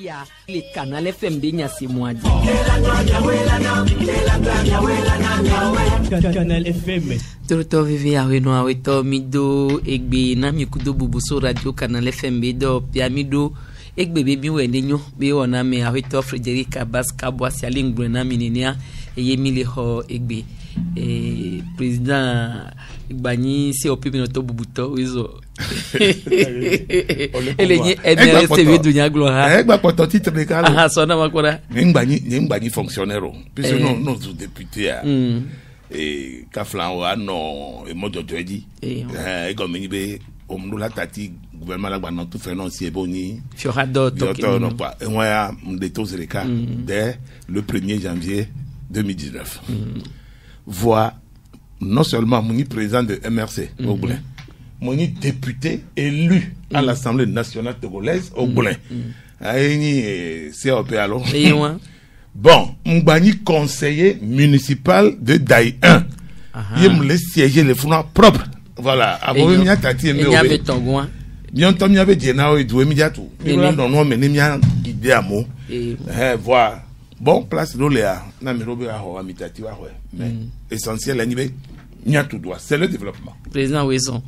ya le Canal FM de Nyasi Mwadi. Canal FM. Toto vivi aweno aweto mido egbe na mikudo bubuso radio Canal FM bedo piamido egbe bebi wenenyo be wona me aweto Frederica Baskabo asialingbre na minenia eyemile ho egbe président Igbani si opibi no to bubuto wizo elenye MRC vedunya gloire egba poto titre de kala aha sona makora Igbani fonctionnaire puisque non député et kaflan wa no e mojojo edi e gomi be omdula tati gouvernement la gbanon tout financier boni fiorado to non pas et moi de tous les cas dès le 1er janvier 2019 voit non seulement mon président de MRC au Boulin, mon député élu à l'Assemblée nationale togolaise au Boulin. COP alors. Bon, Mbani conseiller municipal de Daï 1. Il me laisse siéger les fonds propres. Voilà. Avant de m'y tati il y avait Tongouan. Bien entendu, il y avait Djenao et Doué Midiatou. Mais non, non, mais il y a guidé à mot. Voilà. Bon, place l'oléa, na mirobe a ho amitati wa ho, mais essentiel anibé nya tout droit, c'est le développement. Président Weson.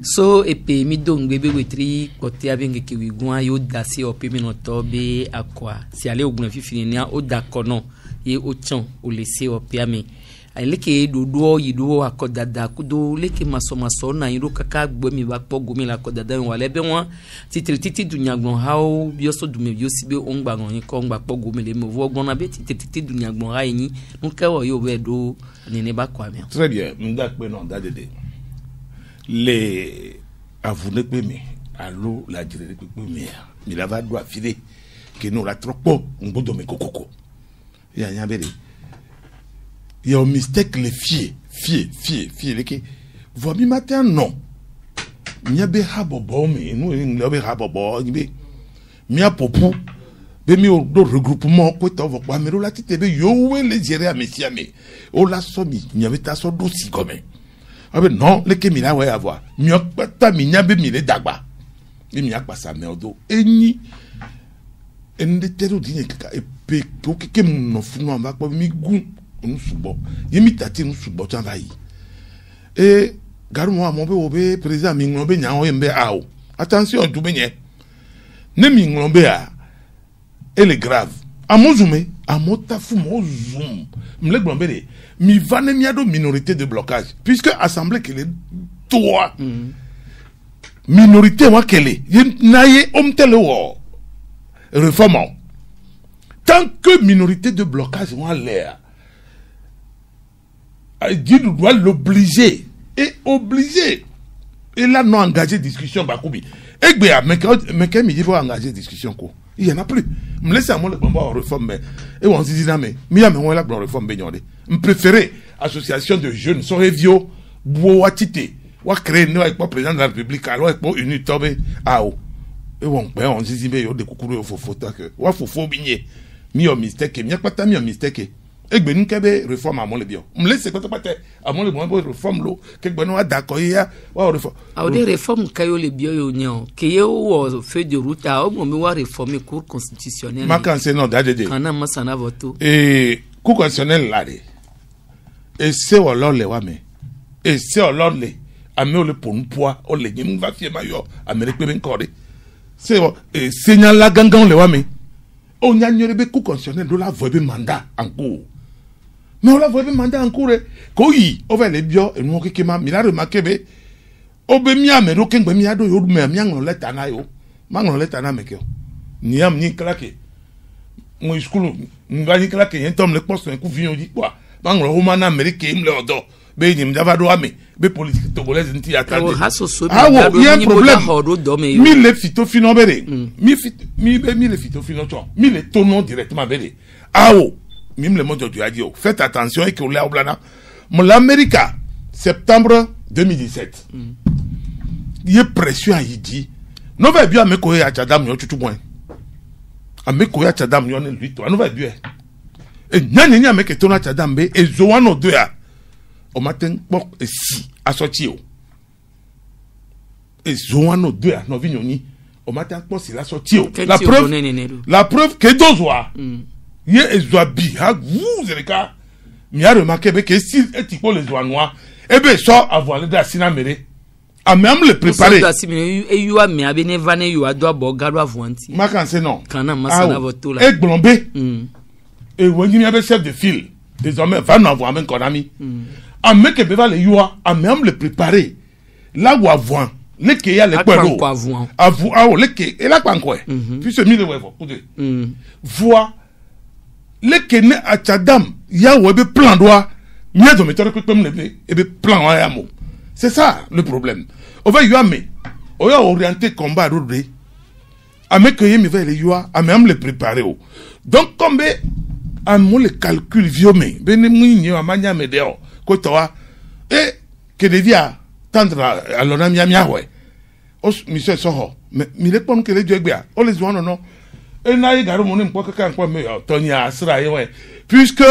So et puis mi donc bébé wetri côté avec ki wigwa yo dasi o pemi no tobe akwa. Si aller au gnafi finia o dakono ye o chon o laisser o piami. Leke dodo yido akodada kudo leke maso na yiro kaka gbomi ba po gomi la kodada wale be won titi dunyagbon hawo bioso dume biosi be ongba gon ko ngba po gomi le mo vogbon na be titi dunyagbon ha yin nka wo yo be do nene ba kwa bien. Très bien, m'da pe non da dede. Les avouné pe mi allo la dire pe mi la va doit filer que nous la trop po ngodo me kokoko. Ya nya bele. Il y a un mystère les fiers, les qui voient mi matin non. Mia be habobo mais nous il be habobo mia popu be mi do regroupement ko to vo mais la tite be yo we les gérer à messia mais o la somi mia be ta so do si comme abe non les qui mi la ouais avoir mia pata mi nya be mi le dagba mi mia pa sa merdo eni ende tero dinye kaka e pe ko ke mon fu no va ko mi gun nous subo yemi tati nous subo travail et garu mo ambe obe président mi ngombe nya o yembe awo attention tout benye ne mi ngombe a elle est grave amozume amota fu mo zoom mle glombe de mi vane miado minorité de blocage puisque assemblée que les trois minorité wa kele naye omtele wo réforme tant que minorité de blocage wa l'air Dieu doit l'obliger et obliger. Et là, non engagé discussion, Bakoubi. Et bien, mais quand il faut engager discussion, il n'y en a plus. Me laisse à moi le bon réforme, mais et on se dit, mais on la réforme, je préfère association de jeunes, sont vieux, boatité, ou créer nous avec le président de la République, alors avec le uni tombé, ah, et on se dit, mais il y a des coucous, il faut que, ou faut bigner, mi au mystère, mi a pas ta mi au mystère. Et ben nous kebe réforme à mon le bio. Me laisse quoi pas à mon le bon réforme lo que ben nous d'accord ya wa réforme. A des réformes kayo le bio yo nyon que yo fait de route a mo me wa réformer cour constitutionnelle. Ma kan c'est non dade. Kana masana voto. Et cour constitutionnelle là de. Et c'est o lo le wa me. Et c'est o lo le ame le pour poids o le nyim va fie mayo Amérique ben cordé. C'est signal la gangan le wa me. On y a une cour constitutionnelle de la voie mandat en cours. Mais on la voit mandat en cours. Koyi, on va les bio et nous qui m'a mis la remarqué. Obemia me roken bemia do yodu me miang le tana yo. Mang le tana me kyo. Ni am ni klake. Mo school ngani klake yen tom le poste en coup vion di quoi. Mang le romana américain me le odo. Be ni mdava do ame. Be politique togolaise nti attendre. Ah oui, il y a un problème. Mi le fito fino bere. Mi le fito fino chon. Mi le tonon directement bere. Ah oui. Même le monde du radio. Faites attention et que là, l'Amérique, septembre 2017. Il y a pression à Yidi. Nous va bien me courir à Tchadam, yo tout point. À me courir à Tchadam, yo ne lui, toi, nous va bien. Et n'y a me que ton à Tchadam, et Zoano 2 a. Au matin, bon, et si, à sortir. Et Zoano 2 a, no vignoni. au matin pour si la sortie la preuve que dozoa ye ezoabi ha vous les gars mi a remarqué que si etiko les oies noirs et ben ça avoir le dasina mere a même le préparer et you a me abene vane you a doit boga do avanti ma kan c'est non kana masana voto la et glombe et woni mi avait chef de file désormais va nous avoir même konami a me que beva le you a même le préparer là où avant les que ya les kwero avant les que et là kwankwe puis ce mille wevo voix les que ne a tchadam ya webe plan doit mia do mettre que comme le et be plan wa yamo c'est ça le problème on va y amener on va orienter combat rodé à me que yemi va le yoa à même le préparer donc comme à mon le calcul viomé ben mu nyi amanya me deo ko towa et que devia tendre à l'onami amia ouais os monsieur soho mais mi le pon que le dieu gbia o les one non et na y garu mo ni mpo kaka nko me tonya asra ye ouais puisque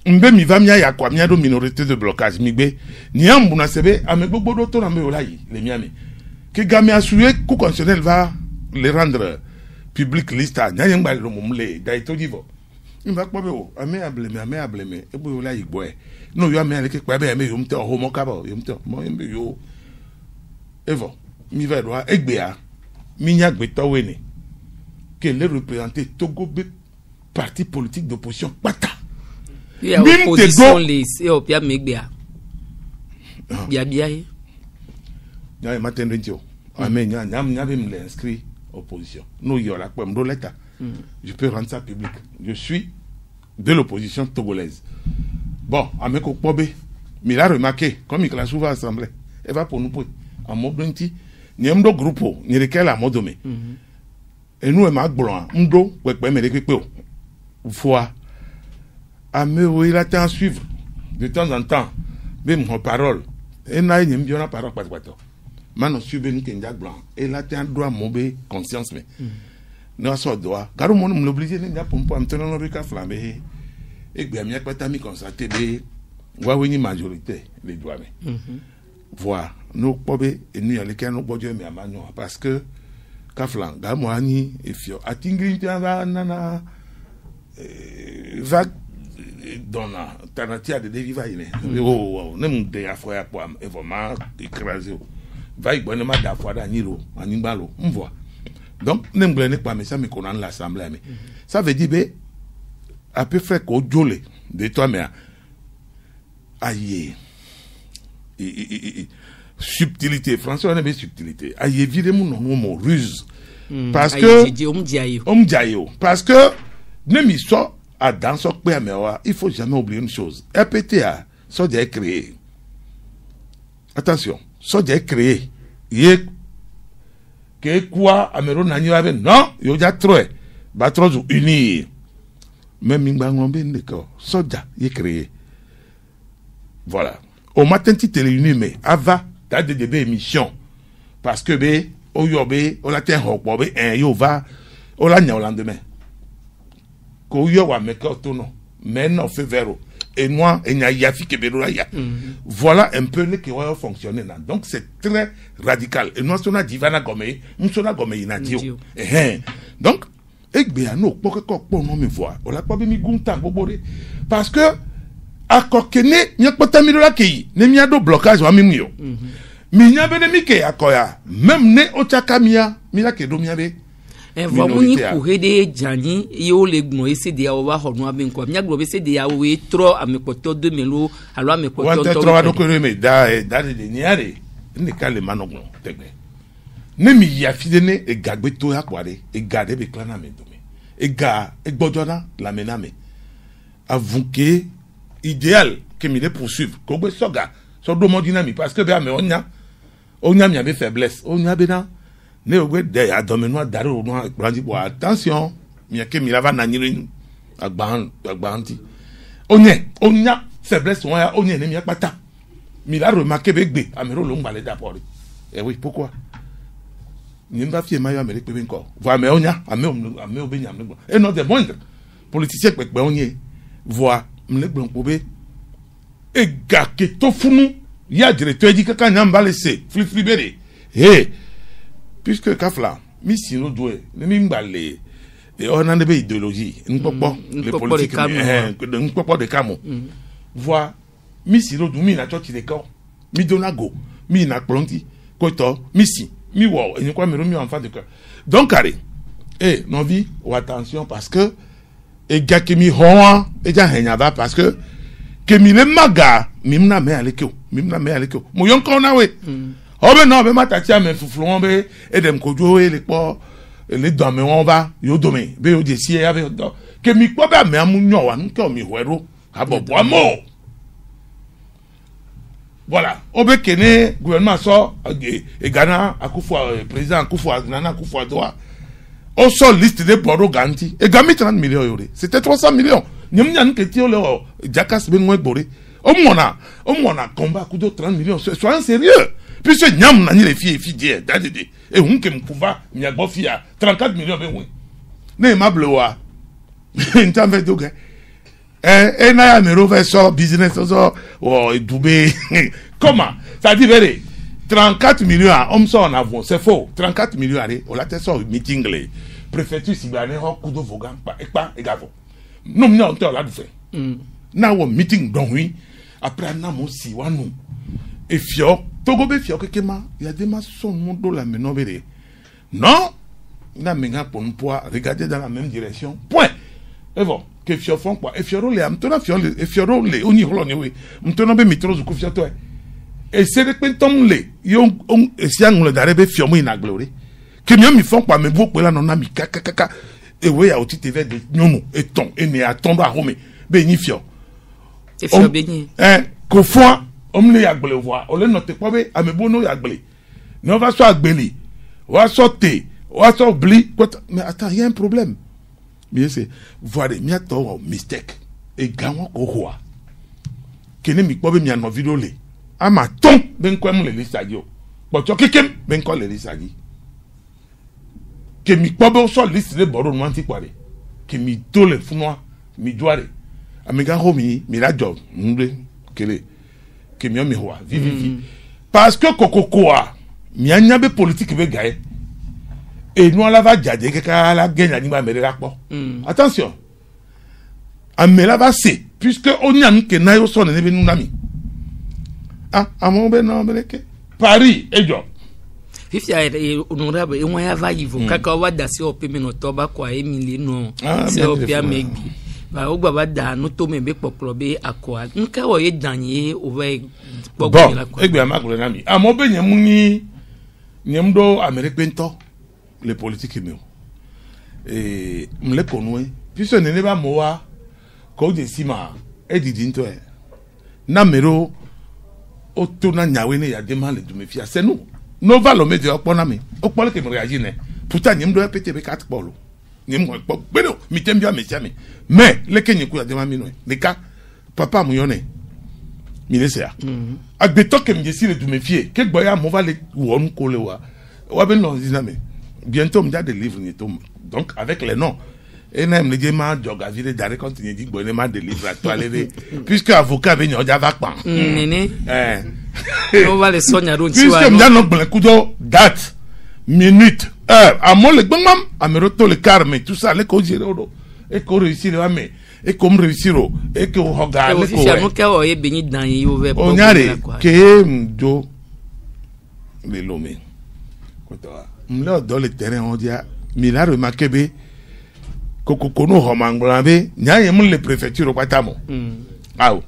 mbe mi va mia ya kwa mia do minorité de blocage migbe ni ambuna sebe ame gbogbo do to na me olayi le miami que gamia soué coup constitutionnel va les rendre public lista nya yen gba lo mo mle dai to divo il va pas o ame ableme e bo olayi gbo e no yo ame ale ke pa be me yo mte o mo ka ba yo mte mo mbe yo evo mi va do egbea mi nya gbe to we ni que les représenter Togo parti politique d'opposition pata il y a opposition les opia megbea bia bia yi ya matin rentio amen nya be me inscrit opposition no yo la kwa mdo leta je peux rendre ça public je suis de l'opposition togolaise bon ameko pobe mi la remarqué comme il la souvent assemblée elle va pour nous pour en mobenti ni mdo groupe ni lequel a modome et nous ma gbloin mdo pepe me pepe o fois à me oui la temps suivre de temps en temps même mon parole et na y me parole pas maintenant suivre ni kenja blanc et la temps droit mobé conscience mais non ça doit car mon m'obliger ni pour me tenir le cas flamber et bien mi pas mi constater be wa oui ni majorité les doigts mais voir nous pobe et nous les can nous bodio mais amano parce que kaflan ga mo ani efio atingri va nana va donna tanatia de deviva ine oh ne mu de afo ya kwa vraiment écrasé va y bonne ma da fois da niro animalo on voit donc ne me ne pas mais ça me connaît l'assemblée mais ça veut dire be à peu près ko jole de toi mais aïe subtilité français on aime subtilité aïe évidemment non mon ruse parce que parce que ne mi so à dans so pe amewa il faut jamais oublier une chose RPTA so déjà créé attention so déjà créé yé que quoi amero nanyo ave non yo ja troé ba trozo uni même ngangombe ndeko so déjà yé créé voilà au matin ti télé uni mais ava t'as des débats émission parce que be o yobe o la ten hokpo be yo va o la nya o lendemain ko yo wa me ko to no mais non fait vero et moi et nya ya fi ke be lo ya voilà un peu le que va fonctionner là donc c'est très radical et nous sona divana comme sona comme inadio donc e gbe ano po ko no me voir o la po be mi gunta gbogbo parce que akokene nya pota mi do la ki ne mi ado blocage wa mi mu yo mi nya be ne mi ke akoya même ne o chakamia mi la ke do mi abe vraiment ni couré de jani yo le gmo ese de o wa honu abe nko mi agbo be se de ya we tro amekoto 2000 alo amekoto to tro ado ko me da de niare ni ka le manogno tegbe ne mi ya fidene e gagbe to ya kware e gade be klana me do me e ga e gbojona la mename avouke idéal que me les poursuivre ko gbe soga so do mo dynamique parce que be ame onya mi avait faiblesse onya be na ne ogbe de adomeno daro no grandi bo attention mi ke mi lava na nyiri agbanti onya faiblesse onya ne mi pata mi la remarqué be gbe amero lo ngbale d'apport eh oui pourquoi ni mba fie mayo amere pe nko voa me onya ame obe nyam ne et non de moindre politicien pe onye voa mle gbonko be e ga ke to funu ya directeur di kaka nyamba laisser fliflibere puisque kafla mi si no do e mi mbale e ona de be idéologie npopo les politiques npopo de camo voix mi si no do mi na church de camp mi donago mi na plonti koto mi si mi wo en quoi me remis en face de cœur donc carré et non vie ou attention parce que et gars qui mi hoa et ja henyava parce que mi le maga mimna me alekio mo yon ko na we obe no be matati ame fufulu be edem kojo e le po le do me won ba yo do me be yo de si e ave do ke mi po ba me amunyo wa nke o mi hwero abobo amo voilà obe kene gouvernement so e Ghana Akufo président Akufo Nana Akufo doa on sort liste de bordeaux garanti et gami 30 millions euros c'était 300 millions nyamnyan ke ti o le jakas be ngwe boré o mona combat coup de 30 millions soyons sérieux puisque nyam na ni les filles fidie dadede et hunke mkuva miagbo fia 34 millions be win ne mable wa ntambe doge na ya mero ve so business so o dubé comment ça dit vrai 34 millions à homme en avant c'est faux 34 millions allez on la tête sur meeting les préfecture sibane ho coup de vogan pa et gavo non non on l'a fait na wo meeting don oui après na mo si wanu e fio togo be fio kekema ya de ma son mon do la meno bere non na menga pon poa regarder dans la même direction point et bon que fio font quoi e fio le am tona fio le e fio le oni holo ni we mtona be mitro zu ku fio to et c'est de pentom le yo on si angule darebe fio mo ina glory que mi font quoi me bo pe la non na mi kaka et oui a oti tv de nyono et ton et ne attendre à Rome be ni fio e fio be ni ko fo om le yagbele voix o le note po be amebo no yagbele no va so agbeli wa so te wa so bli mais attends il y a un problème bien c'est voir mi ato mistake e gawon ko hoa kene mi po be mi an video le ama ton ben ko em le lisagi o but to kekem ben ko le lisagi que mi pobe so liste de boro no anti kware que mi tole funwa mi doare amiga homi mi la job mbe kele que mi o mi hoa vivi parce que kokokoa mi anya be politique be gae et nous la va jade que la gagne ni ba mere rapo attention amela va c'est puisque on y a que na yo so ne be nu nami amon be no beleke Paris et job Fifty honorable e won ya va yivo kaka wa da si ope mi no to ba kwa Emily no se ope amegbi ba o gba ba da no to me be popolo be akwa nka wo ye danye over gbogbo la kwa egbe amagro na mi amo be nyem ni nyem do American to les politiques mi mle konwe puisque ne ne ba mo wa ko je sima edidi nto e na mero o to na nyawe ne ya de ma le du me fia c'est nous no valo me de opona mi opole ke mo reagir ne pourtant nyem do pété be 4 polo nyem ko po beno mi tembia me chami mais le kenyi ku ya de ma mi no le ka papa mu yone mi le sea agbeto ke mi je si le du me fie ke gboya mo va le won ko le wa be no diname bientôt me da des livres ni to donc avec les noms et même les gens joga vile dare continuer dit bon ma des livres à toi lever puisque avocat be nyoja va pan nene on va les soigner ron si wa puisque me no blan kudo date minute heure à mon le gbam à me roto le carme tout ça le ko jere odo et ko réussir wa me et comme réussir et que hoga le ko fi mo ka o ye beni dan yi over on yare que mdo le lomé ko to mle dans le terrain on dit mi la remarqué be kokoko no homanglambe nyaye mun le préfecture patamo aw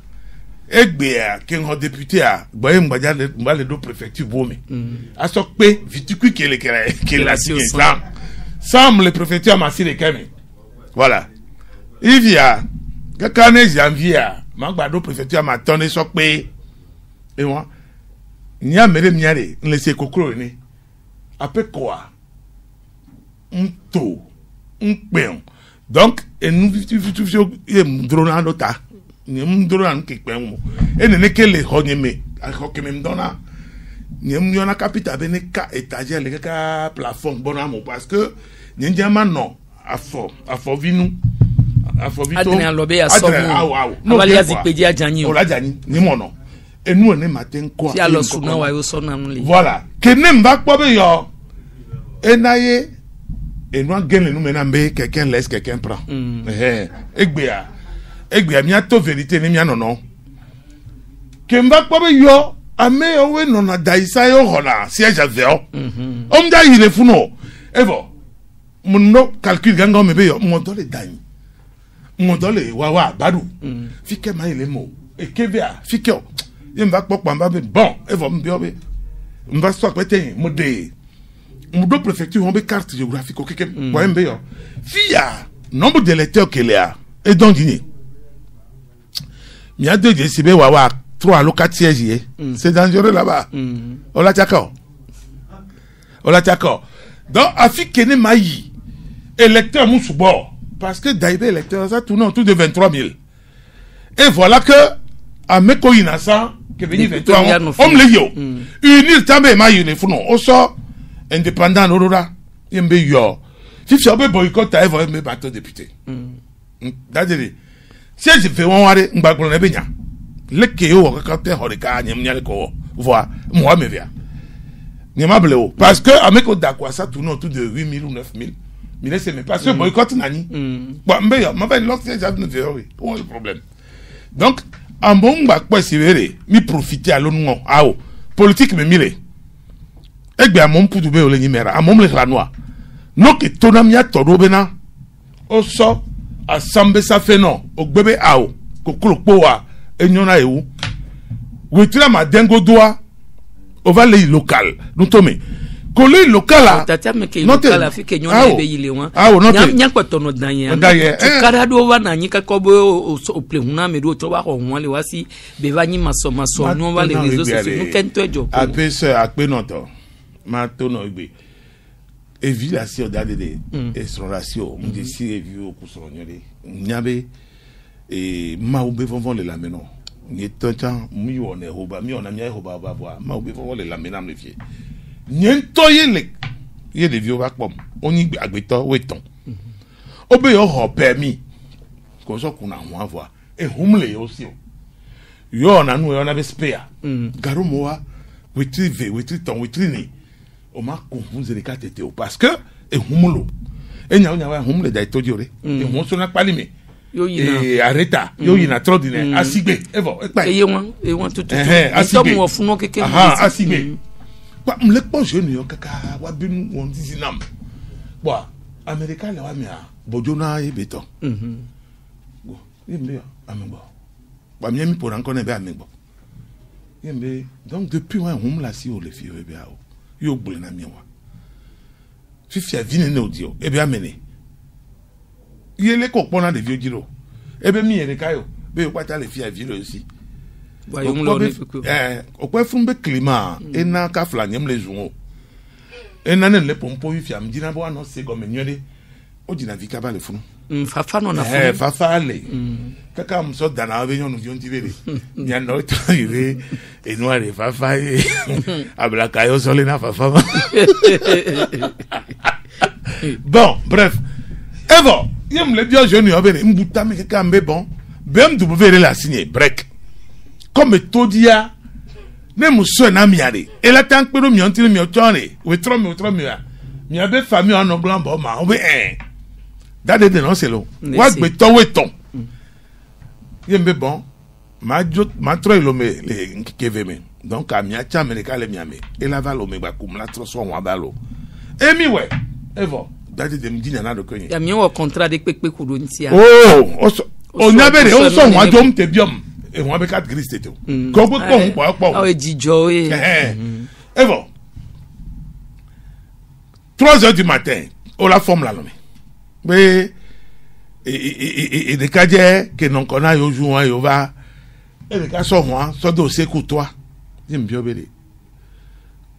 egbe a ken ho député a boye mbaja le mbale do préfecture bomi a so pe vitikui kele la signé sam le préfecture ma sire kemi voilà il y a kakane janvier magba do préfecture ma tonné so pe et moi nya mere miare nlese kokoro ni ape quoi nto npeon donc et nous vivons drona lota nous drona ke peon et ne que les honyeme a ko me dona nyem yona capital be ne ka étagère le ka plafond bonamo parce que nyenjama non afo vinu afo vito adrien lobe ya sobo avali azipedi ajani o la jani ni mono et nous on est matin quoi si alors suna wa yo sona nle voilà que nem va ko be yo enaye et nous gagne nous maintenant quelqu'un laisse quelqu'un prend egbea mi a to vérité ni mi anono kemba kwa be yo ame owe no na daisa yo hona siège aveo omda ile funo evo muno calcul ganga me be yo mo do le dani mo do le wa badu fike ma ile mo e kebea fike o yemba pokpa mba be bon evo mbio be mba so kwete mo de mo do préfecture on be carte géographique o keke po mbe yo via nombre d'électeurs qu'il y a et donc dîner mi a deux JCB wa 3 local sièges c'est dangereux là-bas on l'a d'accord donc Afrique ne maï électeur moussoubo parce que d'ailleurs électeur ça tourne autour de 23 000 et voilà que à Meko Inasa que venu 23 on le yo unir tambe maï ne funo au sort indépendant aurora yembe yo si tu as boycott à me bateau député d'ailleurs si je fais on ware ngbagbon na benya leke yo ka te horika nyem nyale ko voix moi me via nyemable o parce que ameko dakwa ça tourne autour de 8 000 ou 9 000 mais laissez mais parce que boycott nani bon mbe yo ma va l'autre ça ne fait oui où est le problème donc en bon ba quoi sivere mi profiter à l'onu ao politique me mire egbe amon pudu be o le nyimera amon le ranoa no ke tonamia todo bena o so asambe sa fe no ogbebe ao kokolo poa enyona ewu wetira ma dengo doa over le local nous tome ko le local la tata me ke local fi ke nyona ebe yile wan nya kwatono danye kara do wa na nyika ko bo o plehuna me do to wa ko won le wasi be va nyi maso no wa les réseaux sociaux nous kento ejo ape se akpe noto ma to no igbe évaluation d'ADD exploration on dit si review ku so nyole nyabe et maube vont les lameno ni tontan mi wona hoba mi ona mi hoba ba boa maube vont les lamena me vie nyento ye le vieux va pom oni agbeto weton obe yo ho permis ko so kuna ho avoa e humle yo si yo na nu yo na be spare garumoa wetri ton wetri o ma confuse les quatre théo parce que e humulo e nya wa humle da to jore e hon so na pali me yo yina areta yo yina trodine asigbe evo e ye won tutu to mo funo keke asigbe pa mle po jeune yo kaka wa binu won dizinam bo america le wa mi a bojona e beto bo yembe amegbo ba mi mi pour encore ne be amegbo yembe donc depuis un hum la si o le fi be a yo gbole na mi wa fifi avine ne odio e be amene yele ko pona de vieux jiro ebe mi ere kayo be pata le fi avire aussi wa yo lo ne okwe fun be climat ena ka flanyem le juo ena ne le pompo fi am dina bo no se go menwede o dina vika ba le fun fafa no na fun fafa le kaka mso dana be nyonu jonti vele nya no to ire enware fafa abla kayo sole na fafa bon bref evo yem le bio jeune yo bene mbuta me kaka mbe bon BMW la signé break comme todia ne muso na miare e la tan pero mi ontire mi otore we tro mi mi abe famille en oglan bo ma obe dade de non c'est lo wa gbe to we ton yembe bon ma tro lo me le nkeve me donc a mi acha america le mi ame e la va lo me gba kum la tro so won abalo emi we evo dade de mdina na do konye ya mi wo contrat de pepe kudo ntia o nya bere o so won adom te biom e won be 4 gris tete ko gbo po o ejijo evo 3 heures du matin o la forme la lo me mais et de cadre que non connaît yo jour yo va et de cas so moi so do se ku toi dim bio bele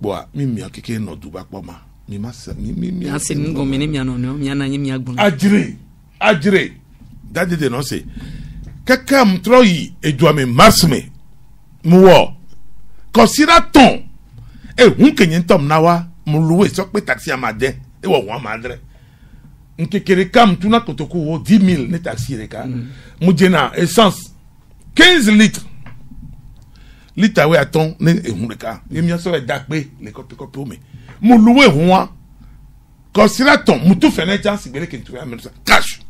bo mi akeke no du ba poma mi masa mi ase ngo mini mi ano mi ana nyi mi agbon ajire dade de no se kaka mtroyi edua me marsme muwo consider ton e hun kenyen tom nawa mu luwe so pe taxi amade e wo won madre nkekere kam tuna kotoku wo 10 000 ne taxi reka mujena essence 15 litres lita we aton ne ehun reka yemi so e da pe le kopi o me mu luwe hun wa Considère ton moutou fenêtre, si belle que tu as ça. Cash.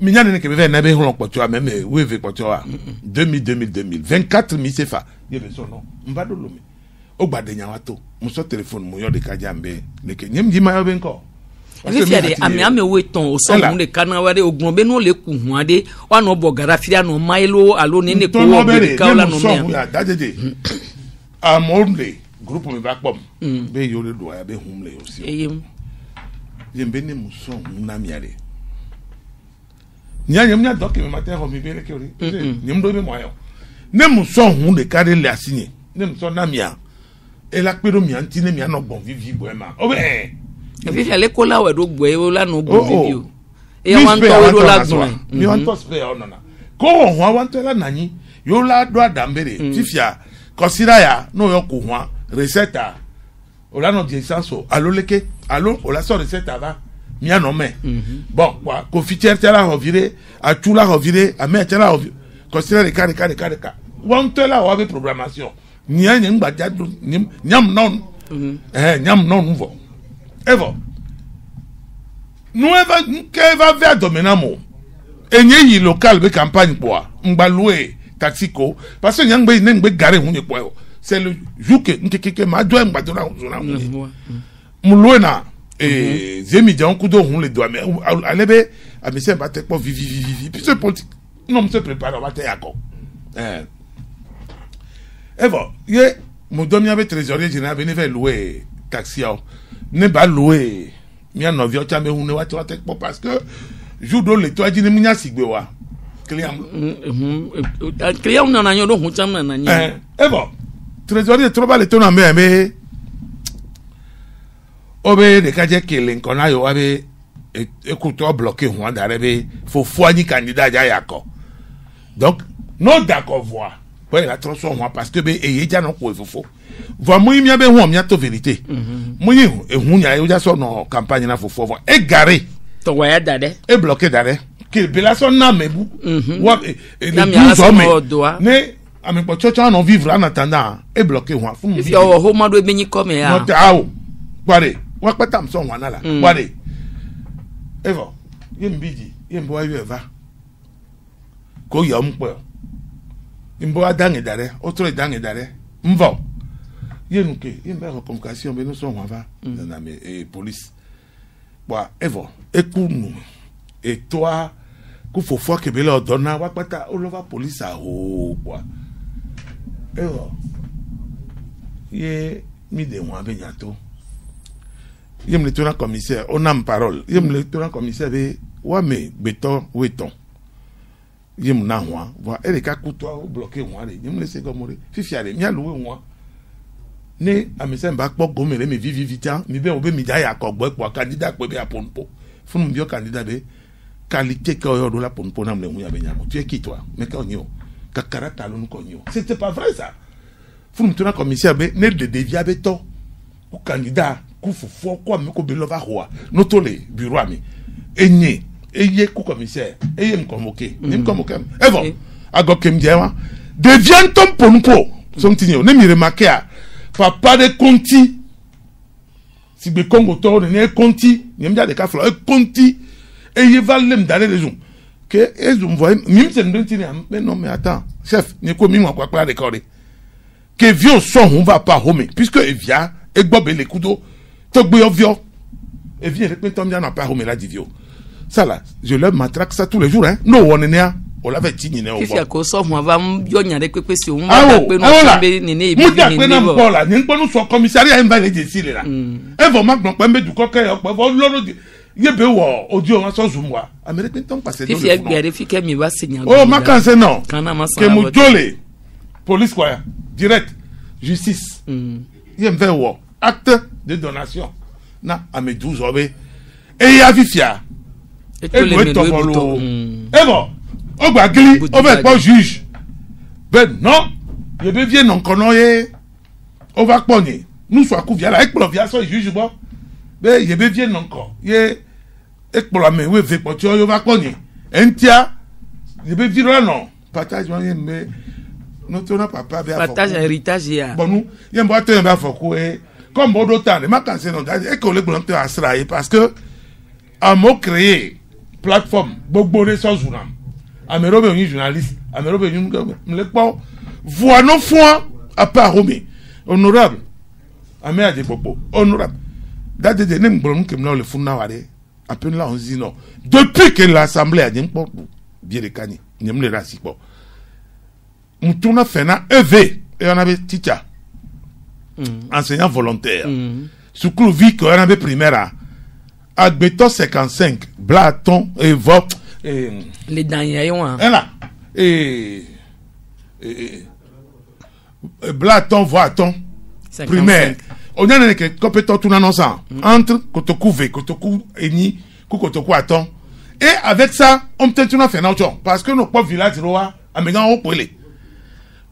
Minya ne kebe na be hon kpotua même we ve kpotua 2000 24 mi sefa ye be so no mbado lomi o gbade nya wato mo so telephone mo yo de kaja mbe leke nyem di ma yo be nko e fi ade ame we ton o so mo de kana wade ogun be no le ku hu ade wa no bogara fi no mailo alo ne ko o be ka ola no me dadede amonle groupe mi back pom be yo le do ya be humle yo si ye mbe ne mo so na miare nya doki me matin ho mi bele ke ori nyem do be moyo ne mu so hu de kare le asinye ne mu so na mia e la pe do mi anti ne mi no gbon vivi bo e ma o be e fi ale ko la we do gbo e o la no gbon vivi o e wan to we do la gbon mi wan to spare o nona ko ho wan to la nanyi yo la do adambere fifia consider ya no yo ko ho receta o la no di senso allo leke allo o la so receta va mia no me bon quoi ko fitière tela reviré à tout la reviré à mettre la considérer les cas on te la avec programmation nia nyam gbaja nyam non nyam non nouveau evo nous va vers dominamo enye local be campagne quoi mbaloué taxico parce que nyam be ngbe garé hunye quoi c'est le jour que nkeke ma do mbadona mloué na zemi jan kudo hun le doit mais alebe amese ba te po vivi puis ce politique non se prépare ba te yako evo ye mo domi ave trésorier général venu faire louer taxi ne ba louer mi an novio cha me hun ne wa te po parce que judo le to ajini munya sigbe wa client na nyo do hun cham na nyo evo trésorier trop ba le to na me obe de kaje kele nkona yo abe ekuto bloqué ho darebe fo foani candidat ja yako donc no d'accord voix pour la transform ho parce que be eyeja no ko fofo voix mu mi abe ho mi ato vérité mu yi ehun nya yo ja so no campagne na fofo vo égaré to wa ya dade e bloqué dare que belation na mebu wa na mi ala mo doa ne ami po chocha no vivre en attendant e bloqué ho fun if your home do e benyi come ya no tawo pare wa pata mso wana la pare evo yembiji yembo ayo eva ko ya mpo imbo adange dare otro adange dare mvo yenuke yemba communication be no so wava na me police wa evo ekunu et toi ku fofo ke be le odona wa pata olova police a ho kwa evo ye mi de wa be nyato yem le tona commissaire on a parole yem le tona commissaire be wa me beton weton yem na wa va ele ka kuto bloquer wa le yem le se gomore fifiare mi aluwe wa ne amisen ba kpo gomere me vivi vitan mi be obe mi ja ya ko gbo po candidat pe be aponpo funu mi bio candidat be qualité que yo do la ponpo na mle hu ya be nyamo tu es qui toi mais ka onyo ka karata lo ko onyo c'était pas vrai ça funu tona commissaire be ne de devia be to ou candidat ku fofo ko me ko be lova hoa no to le bureau ami enye eye ku commissaire eye me convoquer me convoquer evo ago kem jewa devient ton ponpo something ne mi remarquer a papa de Conti si be Congo to ne Conti ni mja de ka flo Conti eye valem dale raison que ezum voy mi se ndenti ni mais non mais attends chef ni ko mi mo kwa de kore que vieux son on va pas home puisque via et gbobe le kudo to gbe ovio et vient répéter bien n'a pas home la divio ça là je leur matraque ça tous les jours hein no wonenia on l'avait dit né o fifia ko so mo va yo nya de pepe si o mo da pe no be ni ne ibi ni ni bo la ni npo no so commissariat en va le dire là e vo ma gbon pe me du koke o pe vo loro yebe wo odio wa so zumwa american ton passer dans fifia gbe fifia mi va signer oh ma kan se non kana ma que mu jole police quoi direct justice yemve wo acte de donation na ame 12 obe e ya fifia et tous les médecins et bon o gba gili o be po juge ben non ye be vie non kono ye o va poni nous soit ku via la ekplo via so juge bo be ye be vie non ko ye ekplo ame we ve po ti o va poni entia ye be vie non partage ye me notre papa be partage héritage ya bon nous ye mbo to be afoko e comme bon d'autant les marques non et que les volontaires à serailler parce que à mot créé plateforme beaucoup de choses journal amérobe un journaliste amérobe un le pas voix non foi à part Romé honorable amé à des propos honorable date de nem bon que nous le fond na wale à peine là on dit non depuis que l'assemblée a dit pas bien les cani nem le rasi pas mutuna fena EV et on avait teacher enseignant volontaire sous vie qu'on avait primaire à Béton 55 Blaton et vote les derniers là et Blaton voiton primaire on a un compétent tout dans entre Kotoku V Kotoku Eni Kotoku Aton et avec ça on peut tout faire autre parce que nos pauvres villages rois amenant au poêle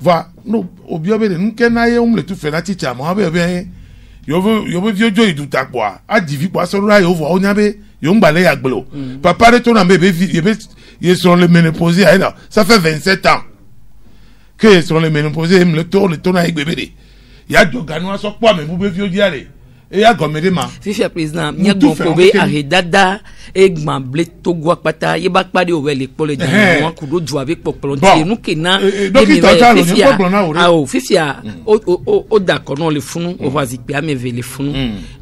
va no obiobe de nkena ye le tout fait la teacher mo be bien yo vieux jo iduta kwa a divi kwa so ra yo vo onyabe yo ngbale ya gbelo papa de ton bébé ils sont les ménopausés là ça fait 27 ans que ils sont les ménopausés le tour avec bébé ya do ganu so kwa me bu vieux diale et ya gomede ma fifi président nya gon pobe aredada egman ble to gwa pata ye ba pade o wele pole de won ku do du avec popolo ti nu kena fifi o d'accord non le funu o vazi pe ameve le funu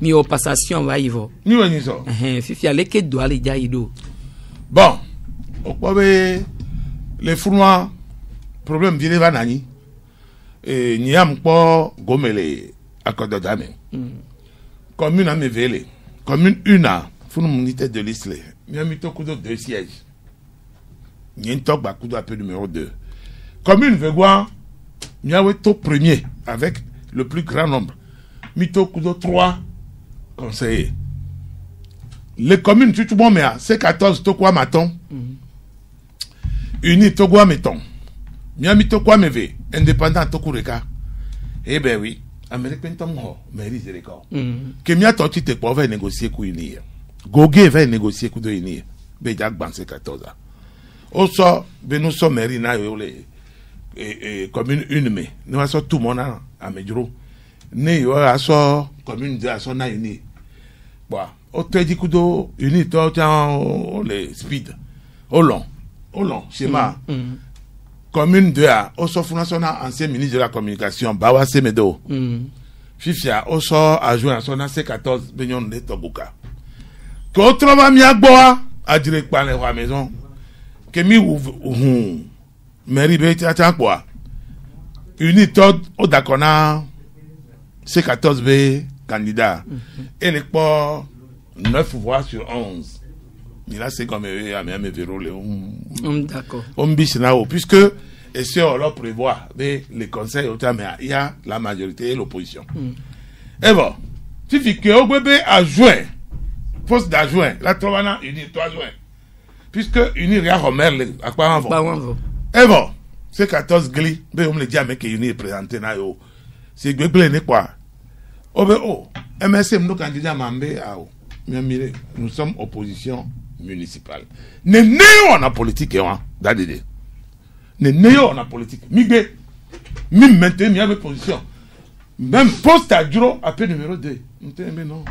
mi o passation va yivo ni woni so fifi ale ke do ale ja ido bon o pobe le funwa problème vile va nani et ni am po gomele akodo dame commune à Mevele, commune una, faut nous unité de liste. Il y a mis deux sièges. Il y a une top à coup d'appel numéro 2. Commune Vegoua, il y a un top premier avec le plus grand nombre. Mito Kudo 3 conseillers. Les communes, tout le monde, mais c'est 14 Tokwa Maton. Uni Tokwa Meton. Miami Tokwa Meve, indépendant Tokureka. Eh ben oui. Américain Tom Ho, mairie de l'école. Que mia toti te pour négocier coup unir. Gogé va négocier coup de unir. Béjak Banse 14 ans. Au sort, nous sommes mairie na les commune une mais nous avons tout mon an à Medjuro. Né yo a sort commune de a son na uni. Bon, au te dit coup de uni toi les speed. Au long, schéma. Commune de A, au sort national ancien ministre de la communication, Bawa Semedo. Fifia, au sort adjoint à son C14, Benyon de Tobuka. Quand on va m'y boire, à direct par les rois maison, que mi ou Mary Beti à quoi? Unitod au Dakona, C14B, candidat. Et les ports, 9 voix sur 11. Il a c'est comme un verrou d'accord. Puisque et si on leur prévoit les conseils mais il y a la majorité et l'opposition. Et bon, si que au bébé a joué poste d'adjoint, la Trovana unis 3 juin. Puisque unis rien Romer à quoi on va. Et bon, c'est 14 glis, mais on me dit mais que unis présenté na yo. C'est gbele ne quoi. MSM nos candidats Mambe a nous sommes opposition municipale. Ne néo en politique et en d'adédé. Ne néo en politique. Migbe. Même maintenant, il y a une position. Même poste à Duro, appel numéro 2. Mais non.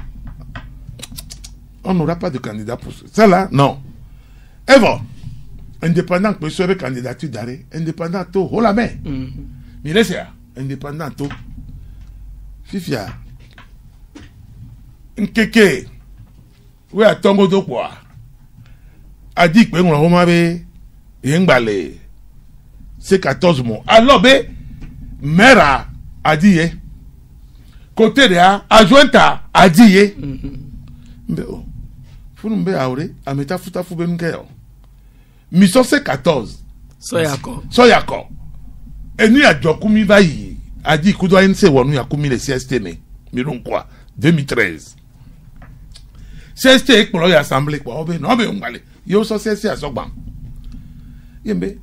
On n'aura pas de candidat pour ça là. Non. Et bon. Indépendant peut se candidature d'arrêt. Indépendant tout. Oh la main. Mais laissez là. Indépendant tout. Fifia. Nkeke. Oui, à Tongo do quoi. A dit que on a yengbalé c'est 14 mois. Alors mère a dit côté de adjointe a dit faut nous aure a meta futa fu ben ke mission c'est 14 soyako et nous a jokumi bayi a dit que doit nse wonu yakumi le CST mais non quoi 2013 CST pour l'assemblée quoi non mais on allait yo so CST a so gbam yembe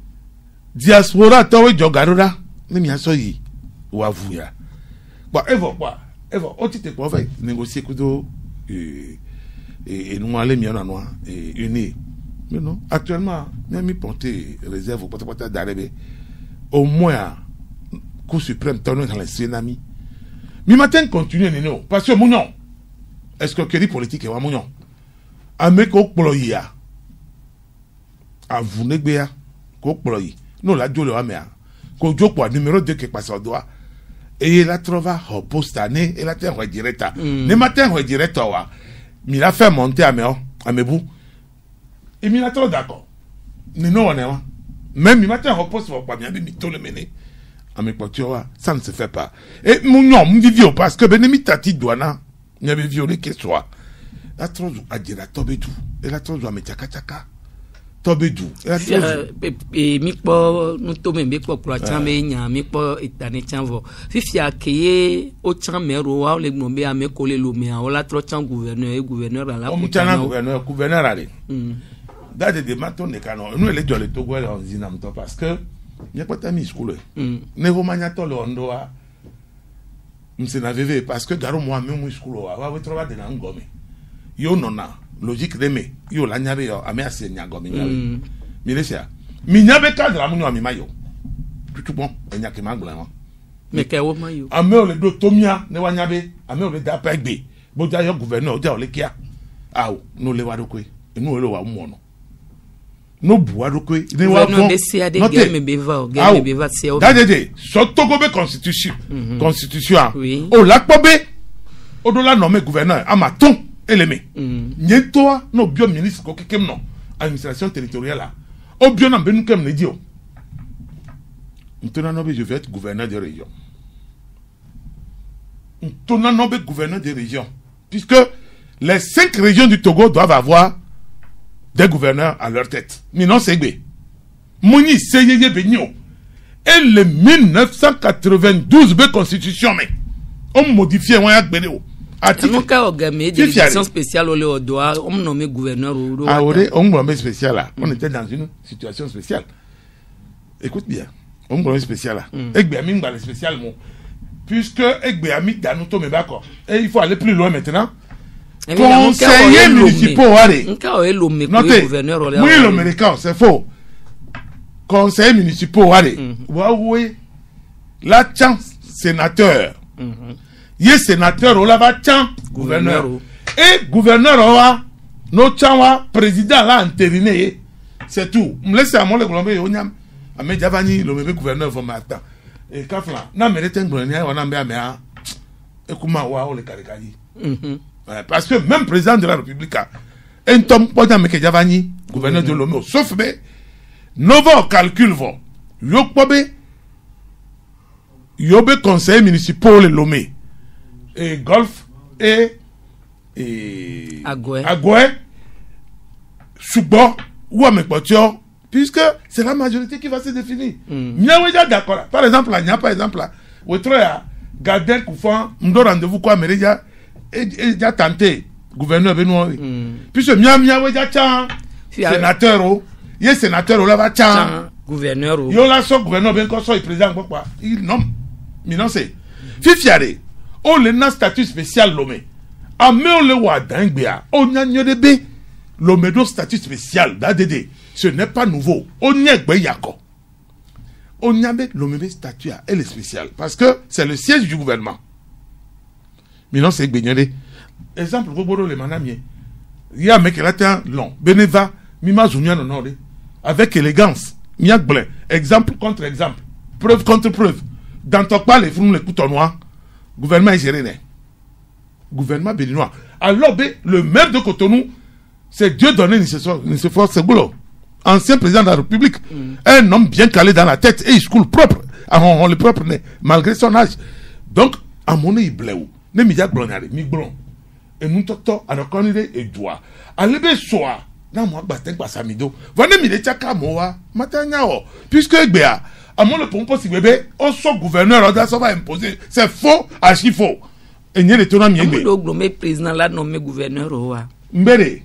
diaspora to we jogarura ni mi aso yi wa vuya ba evo o ti te po fait négocier kudo et nous aller mi na noa uni mais non actuellement même porter réserve pour d'arriver au moins Cour suprême tonne dans les tsunami mi matin continue nino parce que mounion est-ce que quelle politique est wa mounion ame ko ploya a vous negbea ko ployi no la jole wa mea ko jopo numéro 2 que passe au doigt et la trova au postane et la terre directa ne matin directa wa mi la fait monter à mebu et mi la trop d'accord nino on est même mi matin au poste pas bien mi to le mener à mes potiwa ça ne se fait pas et mounion m'vivio parce que benemi tati douana n'y avait violé que soit la trozo a dit la tobedu et la trozo a mis tchaka tobedu et mi po nous tombe mi po pour chambe nya mi po itane chanvo fifia keye o chamero wa le gnombe a me coller lo me a la tro cham gouverneur à la gouverneur allez date de maton ne canon nous les jolé togo on zinam to parce que n'y a pas ta mis school ne romania to le ondoa m'se na veve parce que garo moi même school wa we trova de na ngome yo nona logique de me yo la nyabe yo ame ase nyagomi nyabe mi lesia mi nyabe cadre amunyo mi mayo tout bon enya ke magla wa me ke wo mayo ame o le do tomia ne wa nyabe ame o le da pa gbe bo ja yo gouverneur o ja o le kia awo no le wa dokwe enu o le wa mu no no buwa dokwe ne wa bon note me beva se o dadede so togo be constitution o la pobe o do la nommer gouverneur amaton eleme nyentoa no bio ministre ko kekem no administration territoriale là o bio na benu kem ne dio ntona no be je vais être gouverneur de région ntona no be gouverneur de région puisque les 5 régions du Togo doivent avoir des gouverneurs à leur tête mais non c'est gbe moni seyeye benio et le 1992 be constitution mais on modifie on a gbene o article ka ogame d'élection spéciale au le doit on nommé gouverneur au ah ouais on nommé spécial là on était dans une situation spéciale écoute bien on nommé spécial là egbe ami ngba le spécial mo puisque egbe ami danu to me bako et il faut aller plus loin maintenant conseillers municipaux allez gouverneur oui l'américain c'est faux conseillers municipaux allez oui la chance sénateur ye sénateur o la va tchan gouverneur et gouverneur wa no tchan wa président la entériné c'est tout me laisse à mon le Colombie o nyam ame javani le même gouverneur va m'attend et kafla na mérite un gouverneur on ambe amea e kuma wa o le karikali parce que même président de la République un tom poja me javani gouverneur de Lomé sauf be novo calcul vo yokpobe yobe conseil municipal le Lomé et Golf et Agoué Soubo ou Amekpotio puisque c'est la majorité qui va se définir. Miaweja d'accord. Par exemple là, il n'y a pas exemple là. Ouetroya Gardel Koufan, m'do rendez-vous quoi Méréja et déjà tenté gouverneur Benoît. Puisque Miaweja tchan sénateur o, yé sénateur o là va tchan gouverneur o. Yo là so gouverneur ben ko so président quoi. Il nomme. Mais non c'est Fifiare. On le na statut spécial Lomé. Ame on le wa dangbea. On a nyodebe. Lomé do statut spécial d'ADD. Ce n'est pas nouveau. On y est yako. On y a met Lomé statut à elle est spécial parce que c'est le siège du gouvernement. Mais non c'est gbenyode. Exemple Roboro le manamie. Il y a mec là long. Beneva mima zunya non non avec élégance. Miak blanc. Exemple contre exemple. Preuve contre preuve. Dans ton pas les fruits les couteaux noirs. Gouvernement nigérien, gouvernement béninois. Alors, le maire de Cotonou, c'est Dieu donné Nicéphore Segoulo, ancien président de la République, un homme bien calé dans la tête et il school propre, on le propre malgré son âge. Donc, à mon il bléou, ne m'y a blonade, mi blond, et nous toto, à nos connus et doigts. À l'ébé soir, n'a moi batten pas samido, venez m'y les tchaka moa, matanyao, puisque béa. À mon le pompo si bébé, on soit gouverneur, on va imposer. C'est faux, archi faux. Et n'y a les tournants mieux. Le président l'a nommé gouverneur. Mbere,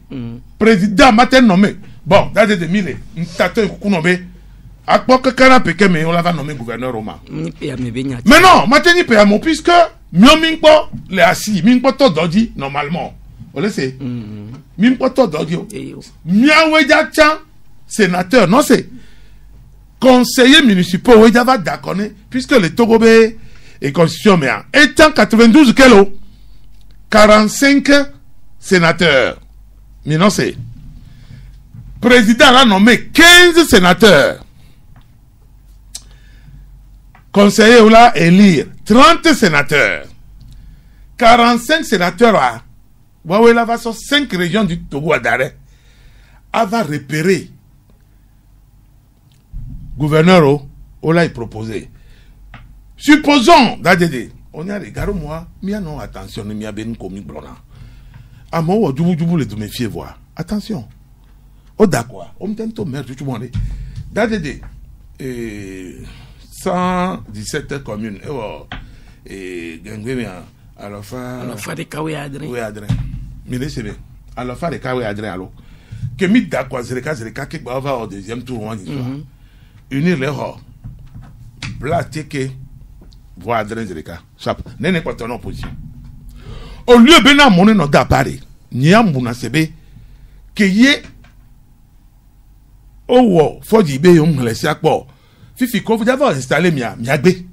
président matin nommé. Bon, dans des mille, t'attends kounobe. À quoi que canapé, mais on l'a nommé gouverneur au ma. Mais non, matin n'y paye mon puisque, mieux mingpo, les assis, mingpo to dodi, normalement. On le sait. Mingpo to dodi. Miawe tchan, sénateur, non c'est. Conseillers municipaux, oui, va d'accord, puisque les Togobé et constitution mais étant 92 quel 45 sénateurs. Mais non c'est président a nommé 15 sénateurs. Conseiller ou là élire 30 sénateurs. 45 sénateurs à Wawela va sur 5 régions du Togo à Daré. Elle va repérer gouverneur ou là il proposé. Supposons d'adédé. On y a regardé moi, mais non attention, mais a bien commis blona. À moi, du le de méfier voir. Attention. Oh d'accord. On tente au maire tout le monde. D'adédé. 117 communes. Et Gengwe alors fa de Kawe Adrien. Oui Adrien. Mais laissez bien. Alors fa de Kawe Adrien alors. Que mit d'accord Zereka qui va au deuxième tour on histoire. Unir les rangs. Blatique voix Adrien Zereka. Chap. N'est pas ton opposition. Au lieu bena monnaie no da Paris. Niambuna sebe que yé oh faut dire be on laisser akpo. Fifi ko vous avez installé miagbe.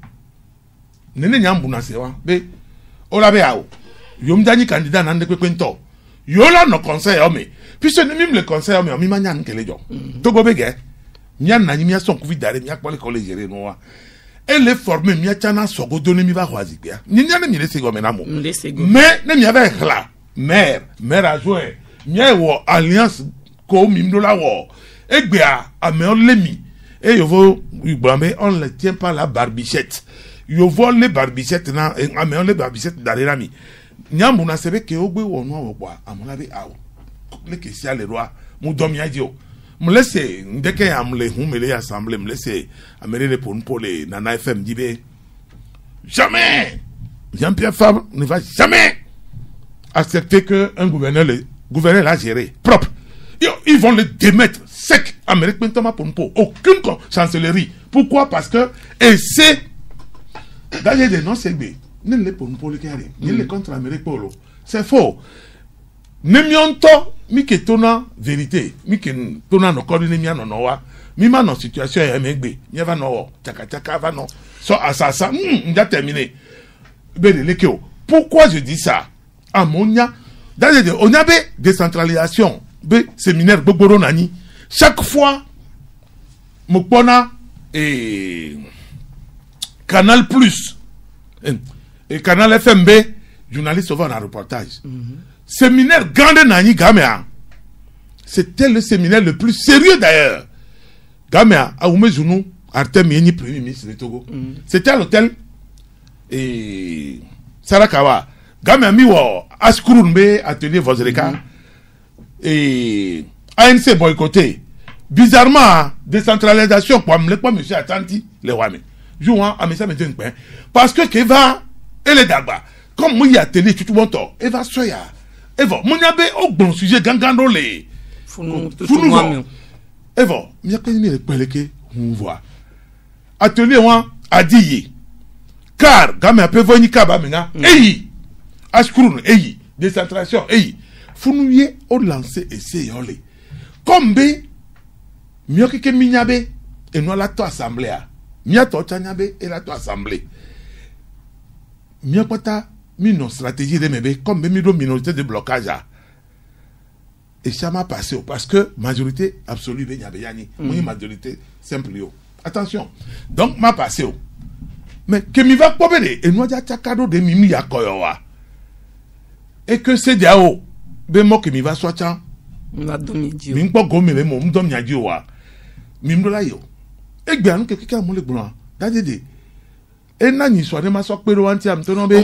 Nene Niambuna sewa be ola be awo. Yom dani candidat nan de kwento. Yola no conseil homme. Puisque même le conseil homme mi manya nkele jo. Togo bege. Mia na mia son ku vidare mia kwa le collège no wa. Elle est formée mia chana sogo donner mi va croiser bien. Ni ne mi laisser go menamo. Mais ne mi avec là. Maire adjoint. Mia wo alliance ko mi mdo la wo. Egbea ame on lemi. Et yovo Ibrambe on ne tient pas la barbichette. Yovo les barbichettes na ame on les barbichettes darera mi. Nyambuna sebe ke ogbe wo no wo kwa amona be awo. Le que si a le roi mu domi adio. Me laisse ndeke amle humele assemblée me laisse amere pour les Nana FM dibe. Jamais Jean-Pierre Fabre ne va jamais accepter que un gouverneur l'a géré propre. Ils vont le démettre sec. Amérique maintenant pour aucune chancellerie. Pourquoi? Parce que et c'est d'ailleurs des non c'est ne le pour le carré ni le contre Amérique polo. C'est faux. Nemionto mi ke tona vérité mi ke tona no coordonner mi no wa mi ma no situation e megbe mi va no chaka va no so asasa on a terminé belelekeo. Pourquoi je dis ça? Amonia dans on avait décentralisation be séminaire gbogboro nani chaque fois mokpona et Canal Plus et Canal FMB journaliste souvent en reportage. Séminaire Grande Nani Gamea. C'était le séminaire le plus sérieux d'ailleurs. Gamea, Aoumezounou, Artem Yeni, premier ministre de Togo. C'était à l'hôtel et Sarakawa. Gamea Miwo, Askurunbe, atelier Vozreka. Et ANC boycotté. Bizarrement, décentralisation, quoi, monsieur Attanti, les Wame. Jouant à Messa Médine, parce que Keva, elle est d'Agba. Comme moi, il y a télé, tout le monde, Eva Soya. Evo, mon yabe au bon sujet gangando les. Founou. Evo, mia kenimi le peleke, on voit. Atelier one a dit car game a peu venu kaba menga. Eyi, ashkurun eyi, décentralisation eyi. Founouye au lancer essai yole. Comme be, mia keke minyabe et nous la to assemblée. Mia to chanyabe et la to assemblée. Mia pata mi non stratégie de mebe comme mi do minorité de blocage et ça m'a passé parce que majorité absolue be nyabe yani moi majorité simple yo attention donc m'a passé mais que mi va pobede et nous ja chakado de mimi ya koyowa et que c'est diao be mo que mi va socha na domi dio mi npo go mele mo ndom nya dio wa mi ndo la yo e gbe anu ke kika mo le gbon dadede et nani soit de ma so pero anti am tono be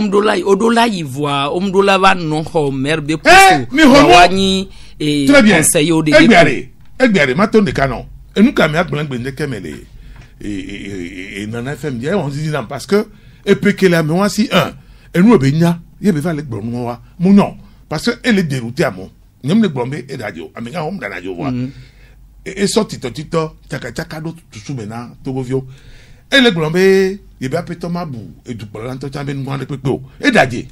odola ivoire omdola va non ho merbe mi wani et conseiller au début egbiare ma ton de canon et nous quand même agbon gbe ndeke mele et Nana FM dit on dit non parce que et peut que la moi si un et nous be nya ye be va le gbon wa mu non parce que elle est déroutée à mon nyem le gbon be e radio amenga hom da radio wa et sorti tito chaka do tout mena togovio et le gbon be il y a peu de mabou et du plan de temps ben de peko et dadie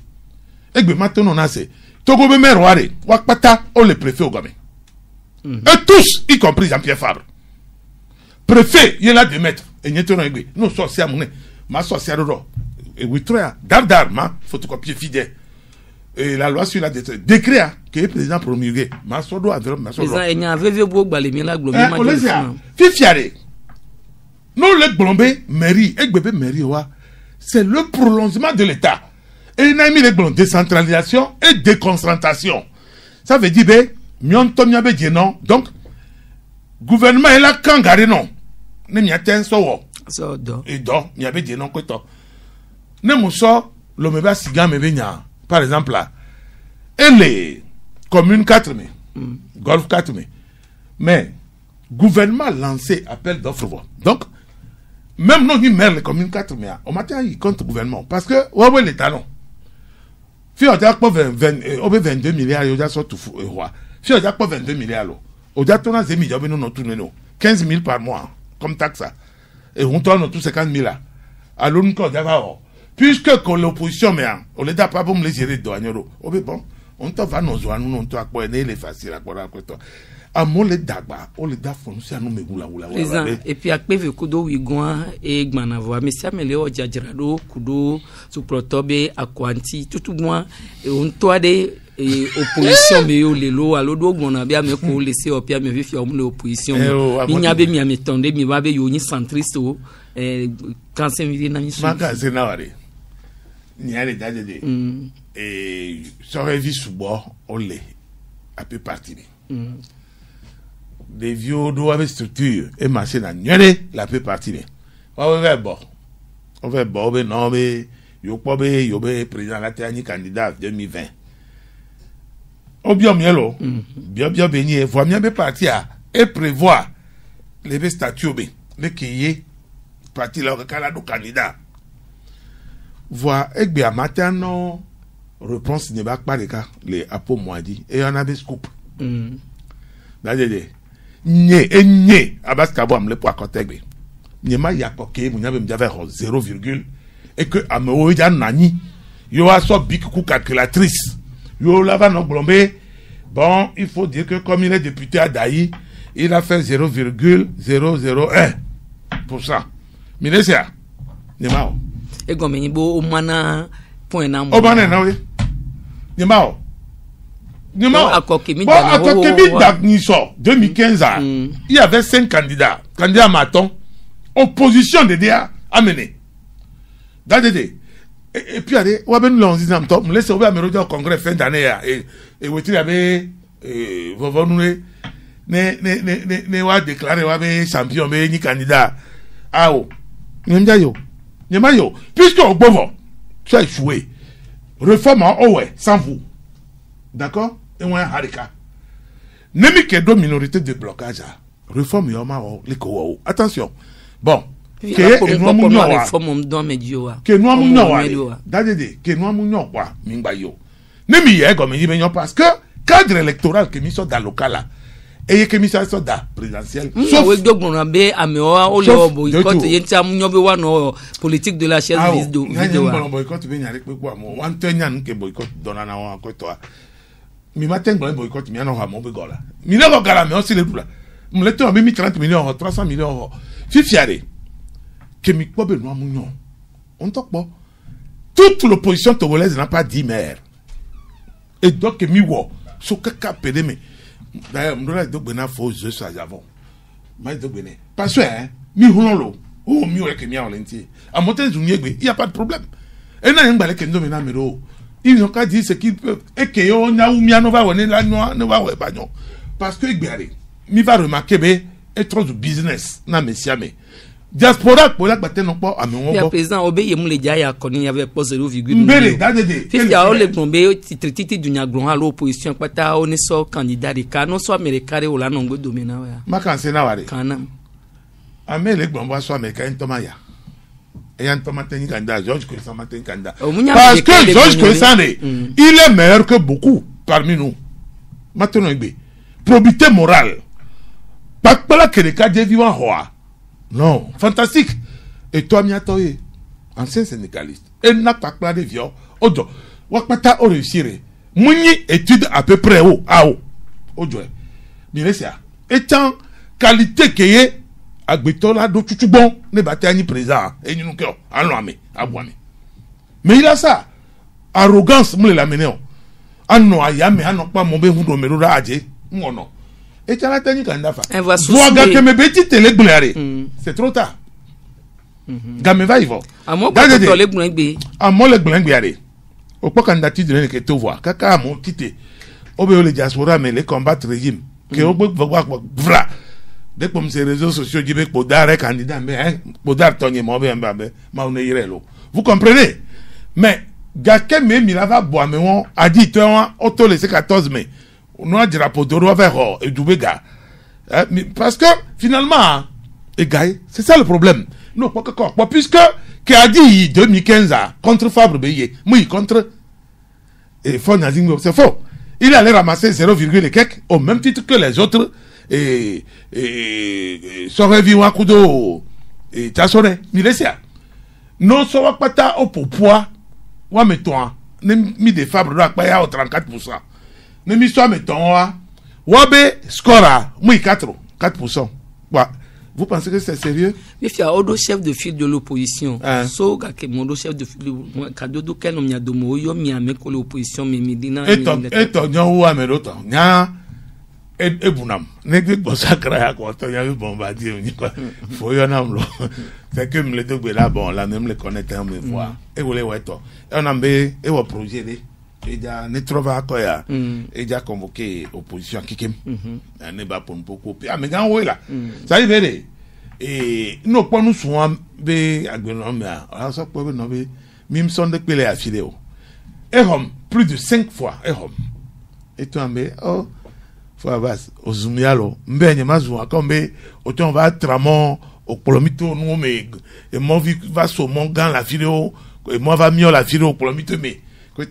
et be maintenant on a c'est Togo be merware wakpata on le préfet au gamin et tous y compris Jean-Pierre Fabre préfet il est là de mettre et n'y tono egbe non sorcier mon ma sorcier ro et oui, trois, d'arma, photocopier fidèle. Et la loi sur la décret, que le président promulgué, ma sodo a ma sodo. Président, il y a un VV Bogbale, mais la globale. On les a. Fifiare. Nous, le Blombé, mairie, et bébé mairie, c'est le prolongement de l'État. Et il a mis les blonds, décentralisation et déconcentration. Ça veut dire, non. Donc, gouvernement est là quand garé non. Ne m'y atteint so. Et donc, il y avait dit non, quoi. Ne mousso, le meba siga mebenya. Par exemple, là. Et les communes 4 mai, Golf 4 mai. Mais, gouvernement lancé appel d'offres. Donc, même non, il maire les communes 4 mai, au matin, il compte gouvernement. Parce que, ouais, l'État non. Si on a 22 milliards, il y a sorti roi. Si on a 22 milliards, on a tourné 10 millions, nous 15 000 par mois, comme taxe. Et on tourne tous 50 000 là. Alors, nous, puisque l'opposition, mais on les a pas pour me les gérer de douanier. Bon, on te va nous voir, nous, on te va les facile à quoi. À mon les dagba, on les da foncé à nous me goula. Et puis, à Pévé Kudo, Wigouan et Gmanavoa, mais si Améléo, Djadjirado, Kudo, Suprotobe, Aquanti, tout moi, et on toit des oppositions, mais les lots, à l'eau, on a bien me laissé au pied, mais vif, il l'opposition. Il n'y avait mis à m'étendre, mais il y avait une centriste, quand c'est une amie. C'est navaré. Il y a les dates et ça aurait vu sous bord, on l'est, à peu partir. Des vieux doivent structure et machine à nier la peu partie. On va bon. On va bon, mais non, mais yo président la dernière candidat 2020. On bien mielo, bien béni, voit bien partir et prévoir les statuts, mais qui est parti là, le candidat. Voir, et bien matin, non, réponse n'est pas le cas, les apôts moi dit, et on a des scoops. D'ailleurs, nye abas kabo amle po akotegbe nyema yakoke munyabe mjave 0, et que ameo ya nani yo a so big coup calculatrice yo lava no blombe. Bon, il faut dire que comme il est député à Daï, il a fait 0,001%. Minesia nyema e gomeni bo o mana point na mo o bana na we nyema Akokemi 2015, il y avait 5 candidats. Candidat Maton, opposition de DA amené. Et puis, allez, on va nous dire, on va laisser au congrès fin d'année. Et vous avez, vous ne déclaré champion, ni candidat. Ah, oh, puisque au bon, tu as échoué. Réforme en haut, sans vous. D'accord? Et on a un harika. Nemi que deux minorités de blocage. Réforme yoma les kowo. Attention. Bon. Que nous amunyo wa. Que nous amunyo wa. Dadede. Que nous amunyo wa. Mingbayo. Nemi ye comme il y parce que cadre électoral que mis dans local là. Et que mis dans présidentiel. Sauf Dogbonabe amewa o le boycott yenta amunyo be wa no politique de la chaise vidéo. Non boycott be nyare pe kwa mo. Wan tenyan ke boycott donana wa ko to. Mi matin bon boycott mi ana mo be gola mi le ko gala mi on si le dula mi le to mi 30 millions 300 millions fifiare que mi ko be no amunyo on tok po toute l'opposition togolaise n'a pas dit maire et donc mi wo so kaka pede me d'ailleurs m'dola do bena fo je ça avant mais do bene parce que mi hulolo o mi o ke mi on lenti a monter zuniegbe il y a pas de problème et na ngba le ke ndo me na mero. Ils n'ont qu'à dire ce qu'ils peuvent. Et que on a ou mia nova wone la noa ne va bagnon. Parce que gbiare, mi va remarquer be et trop de business na mesiame. Diaspora pour la batte non pas amon. Le président obeye mu le jaya koni avait pas 0,2. Mbele dadede. Fifi a ole gombe titrititi dunya gron à l'opposition pata on so candidat de ka non so américain ou la nongo domina wa. Makanse na ware. Kanam. Amele gbombo so américain tomaya. Et un tomate candidat, Georges Kouessan matin candidat. Parce que Georges Kouessan, il est meilleur que beaucoup parmi nous. Maintenant, probité morale. Pas que les cas de vivant roi. Non, fantastique. Et toi, Miatoye, ancien syndicaliste, et n'a pas de viol. Ojo, Wakpata au réussir. Mouni étude à peu près haut, à haut. Ojo, Miresia. Étant qualité qui est agbetola do tutu bon ne batani président et nous ko alo ame abwami mais il a ça arrogance me la mener anno ayame anno pas mon be hundo me rura aje ngono et tu as tenu kanda fa vois gars que me beti télé glare c'est trop tard gars me va y va amo ko to le gbengbe amo le gbengbe are o po kanda ti de que to voir kaka mo tité obe o le diaspora mais les combattre régime que o voir vra dès que ces réseaux sociaux dit pour dar candidat mais pour dar tonye mo be mbabe ma on yire lo vous comprenez mais gars que me mi la va boire mais on a dit toi auto le 14 mai on a drapeau de roi vers et du bega parce que finalement les gars c'est ça le problème non pas quoi puisque qui a dit 2015 contre Fabre Beye oui contre et fond nazing c'est faux il allait ramasser 0, et quelques au même titre que les autres et Sorevi Wakudo et Tassone Milesia non so pas au poids wa mettons mi de Fabre doit pas au 34%. Ne mi soit mettons wa be score moi 4%. Vous pensez que c'est sérieux? Mais il y a autre chef de file de l'opposition. So que mon chef de file kadodo ken on ya domo yo mi ameko l'opposition mais midina et nyo wa meroto nya et bunam ne que consacrer à quoi to ya bombardier ni quoi faut y en amlo c'est que me le deux là bon là même le connaître en me voir et vous les ouais to on a be et wa projet de et ja ne trouva quoi ya et ja convoqué opposition kikem ne ba pour beaucoup puis mais quand ouais là ça y est et nous pas nous souvent be agbenon mais alors ça peut no be mim son de pele affilé et plus de 5 fois et toi mais oh Fabas ozumialo mbenye mazwa kombe oton va tramon au polomito nous mais et moi va sur mon gant la vidéo et moi va mieux la vidéo polomito mais quoi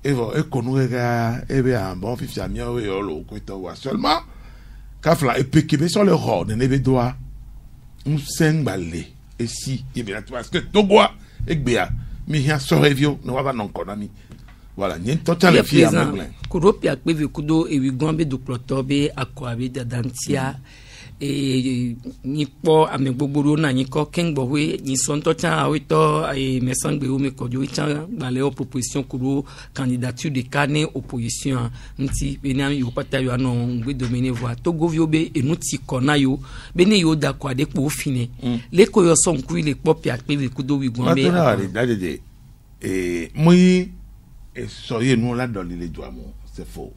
et va et konu ga et bien bon fifia mieux et olo quoi seulement kafla et pekebe sur le roi de nebe doa un sengbale et si et bien parce que togoa et bia mi ya sorevio no va non konami. Voilà, n'y a pas de filles à Moulin. Kuropi a pévé kudo et wigombe du plotobe à Kouabe d'Adantia et ni po a me boboro na ni ko kengbowe ni son to chan awito et me sangbe o me kodio chan balé proposition kuro candidature de carnet opposition nti bena yo pata yo anon ngbe dominer voir togo viobe et nous ti kona yo bene yo da kwa de po fine le ko yo son ku le pop a pévé kudo wigombe et moi et soyez nous là dans les doigts c'est faux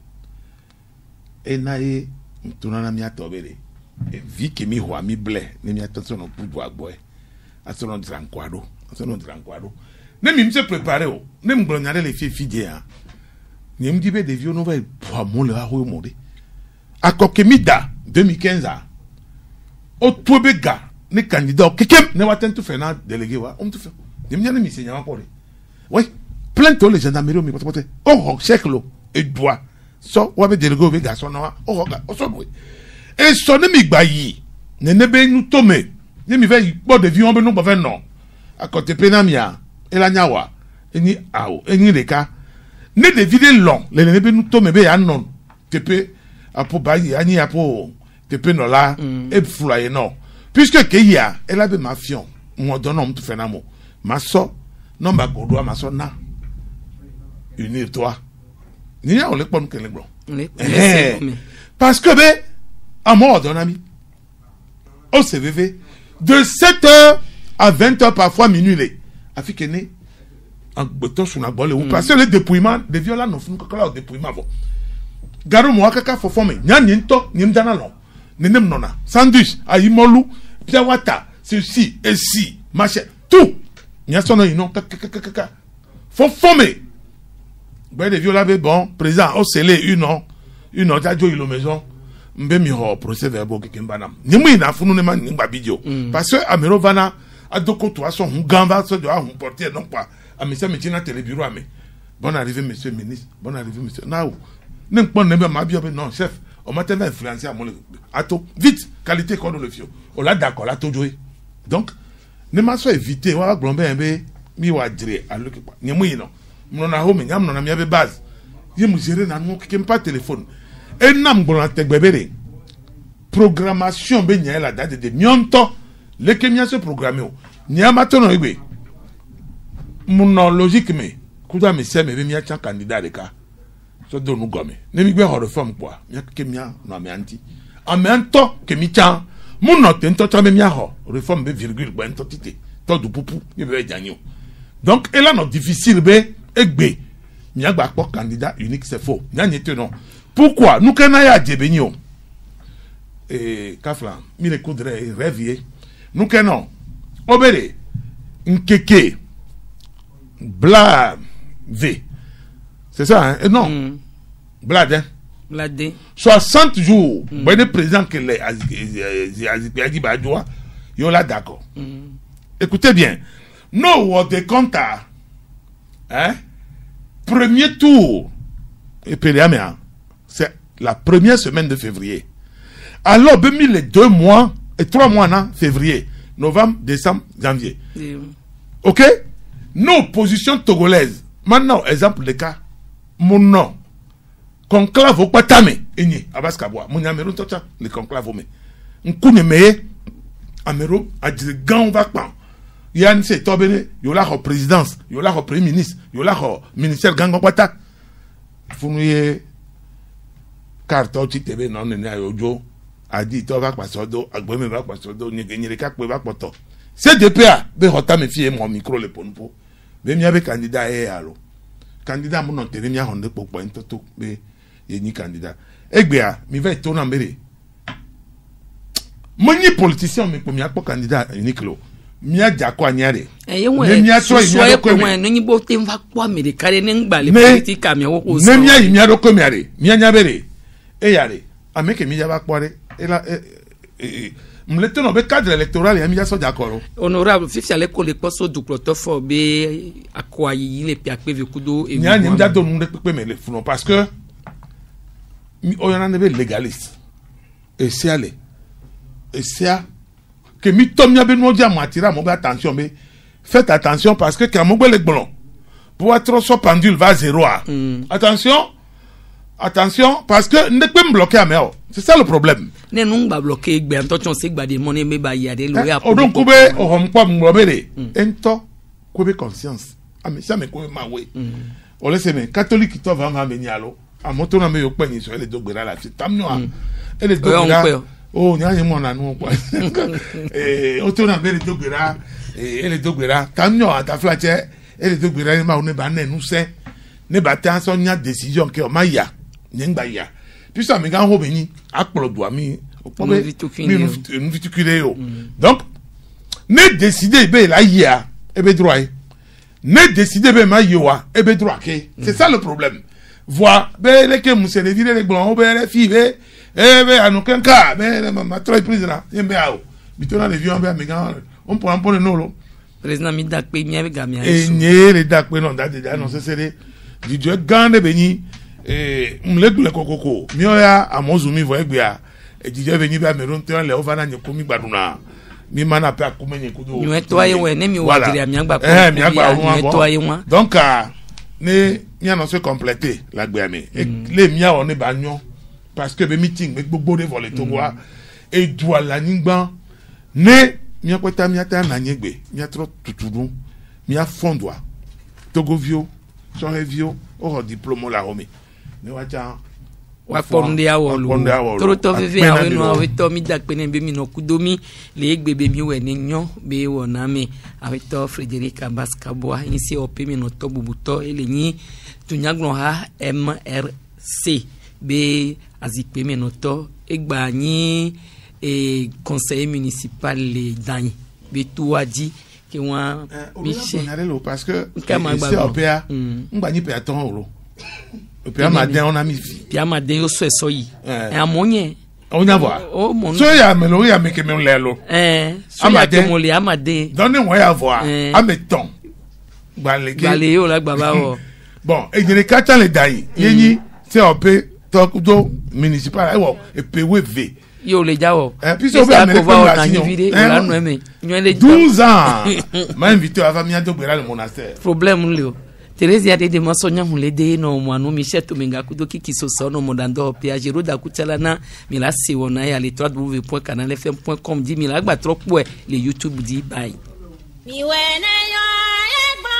et nae tunana mi atobere et vi que mi roi mi blé ne mi attention no pouvoir boy asono drankwado ne mi se préparer o ne mi blonyare les filles hein ne mi dibe de vieux nouvelle pour mon le hawo monde akokemida 2015 o tobega ne candidat kekem ne waten tout faire na délégué wa tout fait ne mi mi seigneur encore oui plein de les gendarmeries mais pote oh chèque lo et doit so wa be délégué be garçon na oh so oui et son mi gba yi ne be nous tomber ne mi veille bon de vie on be nous pas faire non à côté penamia et la nyawa et ni ao et ni leka ne de vide long le ne be nous tomber be ya non tepe apo bayi ani apo tepe no la e fly non puisque que ya elle a be mafion moi donne tout fait na mo ma so non ba ko do ma so na unir toi ni ya on le pon que le blanc parce que ben à mort d'un ami au CVV de 7h à 20h parfois minuit les africains en beton sur la bolle ou parce que le dépouillement de violents non font que là au dépouillement bon garo mo akaka fo former nya nyinto nyim dana non nenem nona sandwich ayimolu piawata ceci et si machin tout nya sono ino kaka faut former ben de violents bon président au scellé une autre ilo maison mbe mi ho procès verbal ke kembanam ni mu ina funu ne man ni gba bidio parce que amero vana adoko to aso hu ganva so de hu porter non pas amisa me tina télé bureau ame bonne arrivée monsieur le ministre bonne arrivée monsieur now ne pon ne be ma bio non chef on m'a tellement influencé à mon ato vite qualité comme le fio on l'a d'accord là tojo donc ne m'a so éviter wa glombe mbe mi wa dire allo ke ni mu ino mo na ho me nyam no na mi be base ye mu gérer na no ke pas téléphone et nam bon bébé programmation be nya la date de mionto le kemia se programmer nya matono igbe mon logique mais kuda me se me mi acha candidat de ka so do nu gomi ne mi gbe ho reform kwa mi ke mi no me anti amento ke mi cha mon no tento cha me mi ho reform be virgule gbe ento tite to du pupu ni be janyo donc et là non difficile be egbe mi agba po candidat unique c'est faux nya nyete non pourquoi nous kana ya jebenyo Kafla mi le coudre rêvier nous kana obere nkeke blave c'est ça hein? Et non blade hein? Blade 60 jours ben le président que les Azikwe Badjoua yo là d'accord écoutez bien no what de compta hein premier tour et Péléamea c'est la première semaine de février alors ben les 2 mois et 3 mois non février novembre décembre janvier ok nos positions togolaises maintenant exemple de cas mon nom conclave au patame eni abaskabwa mon numéro tocha le conclave me nkune meye amero adrigan vakpan yan se tobene yo la présidence yo la premier ministre yo la ministère gango pata funuye carte o titebe non ne ayojo adi to va pasodo agbeme va pasodo nyegnyere ka pe va poto CDPA be hota me fie mon micro le ponpo be mi avec candidat e alo candidat mon non tere mi a honde popo entoto be yeni candidat egbea mi va to na mbere moni politicien me mi akpo candidat unique lo mi a jako anyare mi a so mi ko mo no nyibo te mfa kwa america le ngba le politique mi wo ko so mi a do ko mi are mi anya bere e yare ameke mi ja ba kware e la mlete no be cadre électoral ya mi ja so d'accord honorable fifi ale ko le poso du protofo be akwa yi le pia pe vekudo e mi anya mi ja do nu de pepe me le funo parce que mi oyana ne be légaliste et c'est aller et c'est que mi tom ya be no ja matira mo be attention be faites attention parce que quand mo be le blon pour être so pendule va 0 à attention parce que ne peut me bloquer à mer c'est ça le problème ne non ba bloquer gbe attention c'est gba de money me ba ya de lo ya o donc be o hom kwa mrobere ento ko be conscience ami ça me ko ma we o laisse me catholique to va ma menialo a moto na me yo pe ni so ele dogbera la tamno a ele dogbera o nya yin mo na nu kwa o to na be le dogbera ele dogbera tamno a ta flache ele dogbera ni ma o ne ba na nu se ne ba ta so nya décision ke o ma ya nyengba ya puis ça me gan ho beni akpolo do ami o po be mi viticule yo donc ne décider be la ya e be droit ne décider be ma yoa e be droit ke c'est ça le problème voir be le ke monsieur le vire le blon o be le fi be e be anuken ka be ma trop président yembe ao bitona le vion be me gan on peut en prendre nolo président mi dak pe mi avec gamia e nyere dak pe non da déjà non c'est du dieu gande beni mlegule kokoko mi oya amozumi vo egbea ejije beni ba meron te le ovana nye komi gbaduna mi mana pe akumenye kudo ñu eto aye we ne mi wa dire ami agba ko mi agba won eto aye won donc ne mi ana se compléter la gbe ami le mi a on ne ba nyon parce que be meeting me gbogbo de voler to wa e dua la nigban ne mi akweta mi ata na nyegbe mi atro tutudun mi afondwa togovio so revio o diplôme la homi ne wacha wa ponde awolu toro to vive awenu awito mi dakpene be mi no kudomi le egbebe mi we ni nyon be wona mi awito Frédéric Abaskabwa insi ope mi no to bubuto ele ni tunyagbon ha MRC be Azikwe mi no to egba ni conseiller municipal le dan be tuwaji que moi Michel parce que c'est opéra ngba ni pe aton oro opéra matin on a mis pia matin yo so yi e amonye on a voir so ya melori ya meke me lelo so ya ke mo le amade donne moi ya voir ameton gbale yo la gbaba wo bon e dire kata le dai yeni c'est opé to do municipal e pe we yo le jawo puis so be américain la no eme nyo le 12 ans m'a invité à famille de Gbera le monastère problème le Thérèse ya de masonya hulede no mwanu Michel Tumenga kudo kikiso no modando pia jero da kutala na mila se wona ya le www.canalfm.com di mila gba trop le YouTube di bye mi wena yo e gba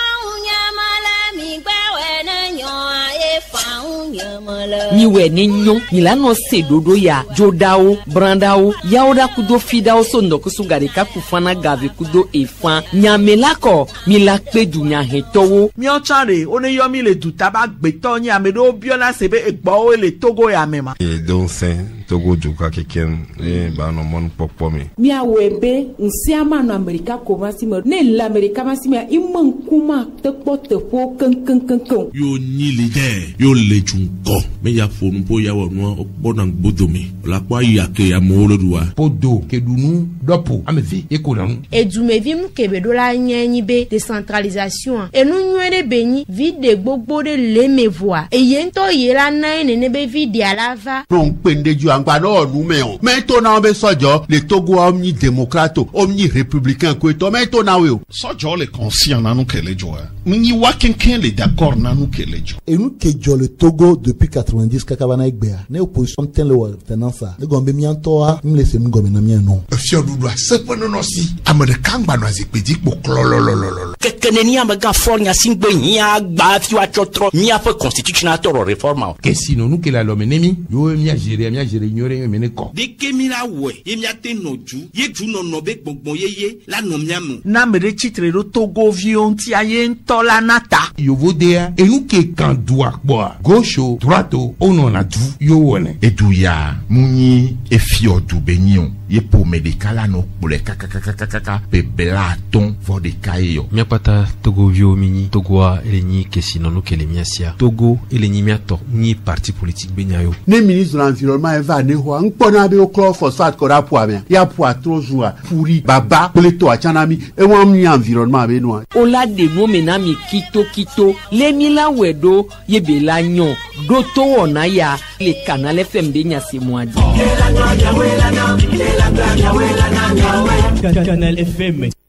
ni we ni nyo ni la no se dodo ya jodao brandao yaoda kudo fidao so ndo kusugare ka kufana gave kudo efan nyamelako mi la pe dunya hetowo mi o chare oni yo mi le dutaba gbeto nya me do biola sebe egbo le Togo ya mema e don sen Togo joka keken e ba no mon popo mi awebe nsiama no America ko masimo ne la America masimo imman kuma te pote fo kankan yo ni le de yo le junko me ya fonu po ya wonu ogbona gbodomi la kwa ya ke ya mo lodua podo kedunu dopo amevi ekolanu edumevi mu kebedo la nyenyi be décentralisation enu nwere benyi vide gbogbo de lemevoa eyento yela na ne be vide alava non pendeju angba no nu me on mais to na be sojo le Togo omni démocrate omni républicain ko to mais to na we sojo le conscient na nu kelejo ni wa kenken le d'accord na nu kelejo et nous kejo le Togo depuis 90 kakabana egbea ne opposition ten le tenança ne gombe mi antoa mi le senu gombe na mi non fiodudu asepono no si amade kangba no azipedi po klololololo kekeneni amaga fornya singbe nya gba fi wa chotro nya fa constitutional toro reforma que sino nu ke la lomenemi yo mi a gérer ignore mi ne ko de kemira we ye mi ate noju ye ju no no be gbongbon yeye la no miamu na mere chitre ro Togo vion ti aye ntola nata yovodea enu ke kan doa boa gauche droite ono na du yo wone eduya munyi efiodu benyon ye po medicala no pole kaka pebela ton vodeka yo miapata Togo vio mini Togoa elenyi kesino no kelemiasia Togo elenyi miato ni parti politique benyayo ne ministre de l'environnement eva ne ho nkpona be o phosphate ko rapo amia ya po atrojua furi baba pleto achanami e won mi environnement be no ola de no menami kito lemila wedo yebela nyon doto ona ya le canal FM de nyase moadi Canal FM